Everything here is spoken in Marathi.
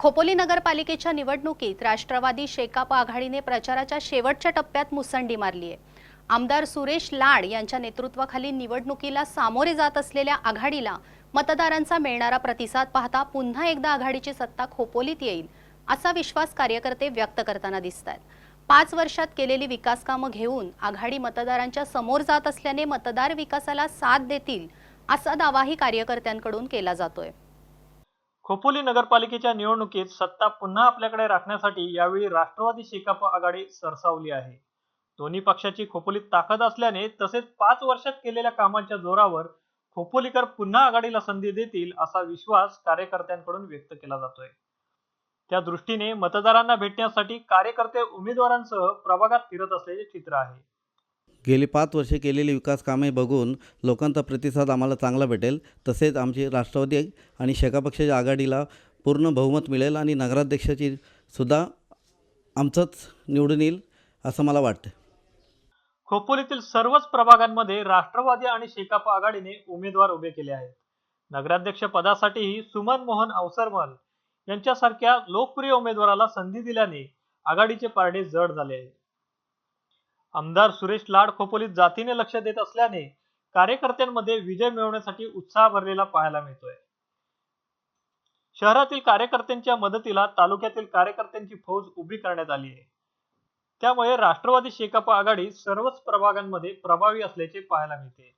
खोपोली नगरपालिकेच्या निवडणुकीत राष्ट्रवादी शेकाप आघाडीने प्रचाराच्या शेवटच्या टप्प्यात मुसंडी मारली आहे। आमदार सुरेश लाड यांच्या नेतृत्वाखाली निवडणुकीला सामोरे जात असलेल्या आघाडीला मतदारांचा मिळणारा प्रतिसाद पाहता पुन्हा एकदा आघाडीची सत्ता खोपोलीत येईल असा विश्वास कार्यकर्ते व्यक्त करताना दिसतात। 5 वर्षात केलेली विकास कामं घेऊन आघाडी मतदारांच्या समोर जात असल्याने मतदार विकासाला साथ देतील असा दावाही कार्यकर्त्यांकडून केला जातोय। खोपोली नगरपालिकेच्या निवडणुकीत सत्ता पुन्हा आपल्याकडे राखण्यासाठी यावेळी राष्ट्रवादी शेकाप आघाडी सरसावली आहे। दोन्ही पक्षाची खोपोलीत ताकद असल्याने तसेच 5 वर्षात केलेल्या कामांच्या जोरावर खोपोलीकर पुन्हा आघाडीला संधी देतील असा विश्वास कार्यकर्त्यांकडून व्यक्त केला जातोय। त्या दृष्टीने मतदारांना भेटण्यासाठी कार्यकर्ते उमेदवारांसह प्रभागात फिरत असल्याचे चित्र आहे। गेली 5 वर्षे केलेली विकास कामे बघून लोकांचा प्रतिसाद आम्हाला चांगला भेटेल। तसेच आमची राष्ट्रवादी आणि शेकाप पक्षाच्या आघाडीला पूर्ण बहुमत मिळेल आणि नगराध्यक्षाची सुद्धा आमचंच निवडून येईल असं मला वाटतं। खोपोलीतील सर्वच प्रभागांमध्ये राष्ट्रवादी आणि शेकाप आघाडीने उमेदवार उभे केले आहेत। नगराध्यक्ष पदासाठीही सुमन मोहन अवसरमल यांच्यासारख्या लोकप्रिय उमेदवाराला संधी दिल्याने आघाडीचे पारडे जड झाले आहे। आमदार सुरेश लाड खोपोलीत जातीने लक्ष देत असल्याने कार्यकर्त्यांमध्ये विजय मिळवण्यासाठी उत्साह भरलेला पाहायला मिळतोय। शहरातील कार्यकर्त्यांच्या मदतीला तालुक्यातील कार्यकर्त्यांची फौज उभी करण्यात आली आहे। त्यामुळे राष्ट्रवादी शेकाप आघाडी सर्वच प्रभागांमध्ये प्रभावी असल्याचे पाहायला मिळते।